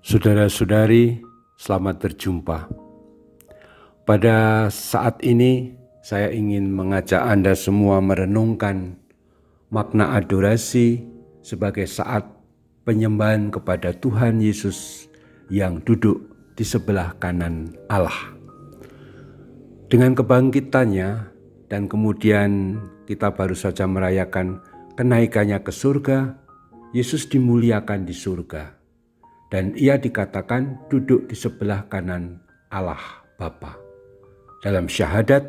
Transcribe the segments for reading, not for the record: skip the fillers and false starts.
Saudara-saudari, selamat berjumpa. Pada saat ini saya ingin mengajak Anda semua merenungkan makna adorasi sebagai saat penyembahan kepada Tuhan Yesus yang duduk di sebelah kanan Allah. Dengan kebangkitannya dan kemudian kita baru saja merayakan kenaikannya ke surga, Yesus dimuliakan di surga. Dan ia dikatakan duduk di sebelah kanan Allah Bapa. Dalam syahadat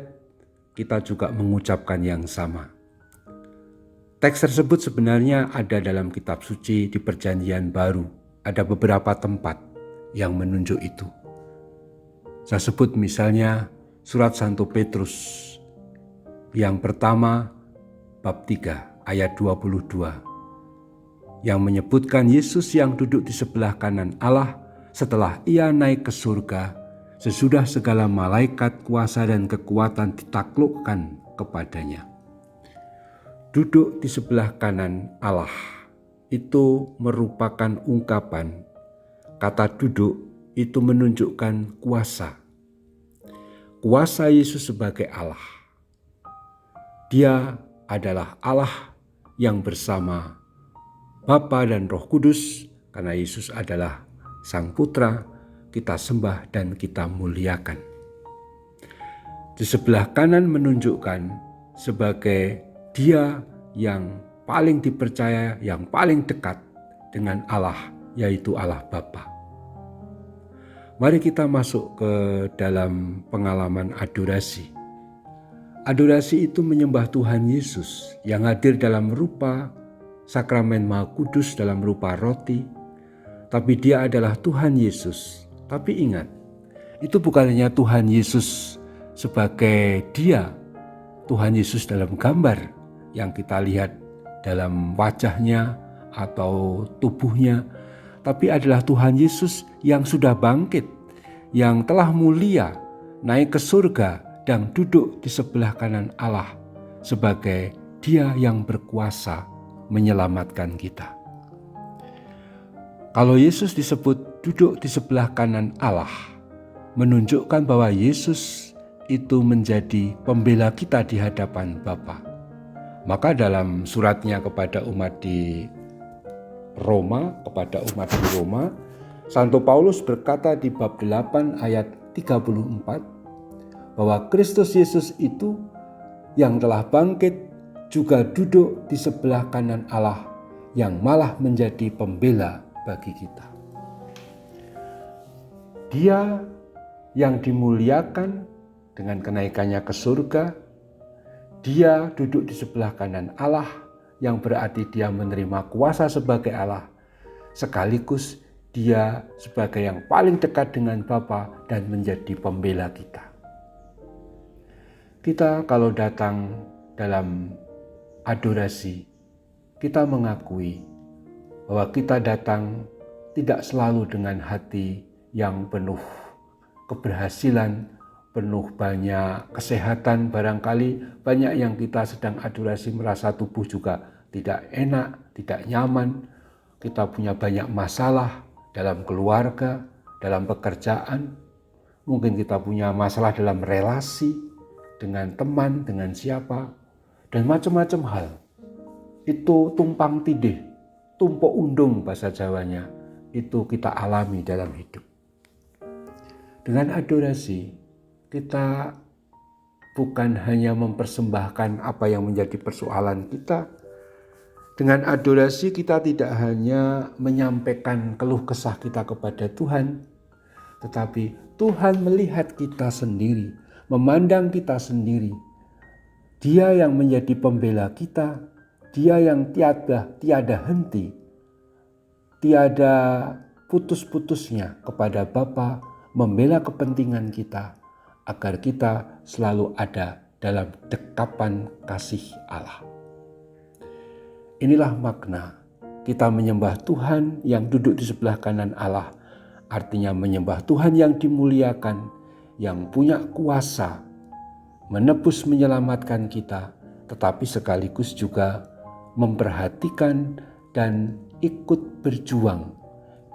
kita juga mengucapkan yang sama. Teks tersebut sebenarnya ada dalam kitab suci di Perjanjian Baru. Ada beberapa tempat yang menunjuk itu. Saya sebut misalnya surat Santo Petrus yang pertama bab 3 ayat 22. Yang menyebutkan Yesus yang duduk di sebelah kanan Allah setelah ia naik ke surga, sesudah segala malaikat, kuasa dan kekuatan ditaklukkan kepadanya. Duduk di sebelah kanan Allah itu merupakan ungkapan kata duduk itu menunjukkan kuasa. Kuasa Yesus sebagai Allah. Dia adalah Allah yang bersama Bapa dan Roh Kudus, karena Yesus adalah Sang Putra, kita sembah dan kita muliakan. Di sebelah kanan menunjukkan sebagai Dia yang paling dipercaya, yang paling dekat dengan Allah, yaitu Allah Bapa. Mari kita masuk ke dalam pengalaman adorasi. Adorasi itu menyembah Tuhan Yesus yang hadir dalam rupa Sakramen Maha Kudus dalam rupa roti, tapi dia adalah Tuhan Yesus. Tapi ingat, itu bukan hanya Tuhan Yesus sebagai dia, Tuhan Yesus dalam gambar yang kita lihat dalam wajahnya atau tubuhnya, tapi adalah Tuhan Yesus yang sudah bangkit, yang telah mulia, naik ke surga dan duduk di sebelah kanan Allah sebagai dia yang berkuasa menyelamatkan kita. Kalau Yesus disebut duduk di sebelah kanan Allah, menunjukkan bahwa Yesus itu menjadi pembela kita di hadapan Bapa. Maka dalam suratnya kepada umat di Roma, Santo Paulus berkata di bab 8 ayat 34 bahwa Kristus Yesus itu yang telah bangkit juga duduk di sebelah kanan Allah yang malah menjadi pembela bagi kita. Dia yang dimuliakan dengan kenaikannya ke surga, dia duduk di sebelah kanan Allah yang berarti dia menerima kuasa sebagai Allah, sekaligus dia sebagai yang paling dekat dengan Bapa dan menjadi pembela kita. Kita kalau datang dalam adorasi, kita mengakui bahwa kita datang tidak selalu dengan hati yang penuh keberhasilan, penuh banyak kesehatan. Barangkali banyak yang kita sedang adorasi merasa tubuh juga tidak enak, tidak nyaman. Kita punya banyak masalah dalam keluarga, dalam pekerjaan. Mungkin kita punya masalah dalam relasi dengan teman, dengan siapa. Dan macam-macam hal. Itu tumpang tindih, tumpuk undung bahasa Jawanya, itu kita alami dalam hidup. Dengan adorasi, kita bukan hanya mempersembahkan apa yang menjadi persoalan kita. Dengan adorasi kita tidak hanya menyampaikan keluh kesah kita kepada Tuhan, tetapi Tuhan melihat kita sendiri, memandang kita sendiri. Dia yang menjadi pembela kita, dia yang tiada henti, tiada putus-putusnya kepada Bapa membela kepentingan kita agar kita selalu ada dalam dekapan kasih Allah. Inilah makna kita menyembah Tuhan yang duduk di sebelah kanan Allah, artinya menyembah Tuhan yang dimuliakan, yang punya kuasa menebus menyelamatkan kita, tetapi sekaligus juga memperhatikan dan ikut berjuang,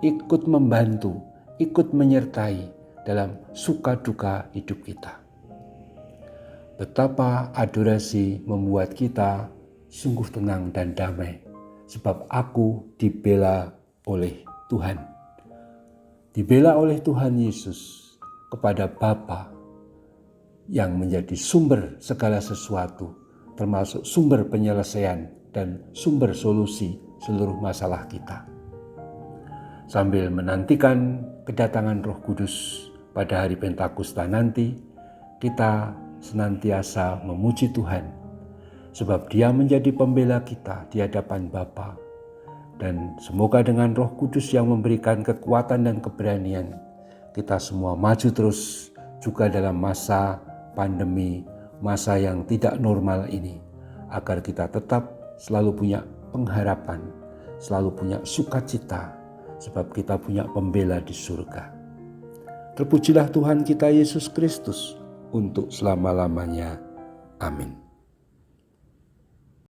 ikut membantu, ikut menyertai dalam suka duka hidup kita. Betapa adorasi membuat kita sungguh tenang dan damai, sebab aku dibela oleh Tuhan. Dibela oleh Tuhan Yesus kepada Bapa yang menjadi sumber segala sesuatu, termasuk sumber penyelesaian dan sumber solusi seluruh masalah kita. Sambil menantikan kedatangan Roh Kudus pada hari Pentakosta nanti, kita senantiasa memuji Tuhan, sebab Dia menjadi pembela kita di hadapan Bapa. Dan semoga dengan Roh Kudus yang memberikan kekuatan dan keberanian, kita semua maju terus juga dalam masa pandemi, masa yang tidak normal ini, agar kita tetap selalu punya pengharapan, selalu punya sukacita, sebab kita punya pembela di surga. Terpujilah Tuhan kita Yesus Kristus untuk selama-lamanya. Amin.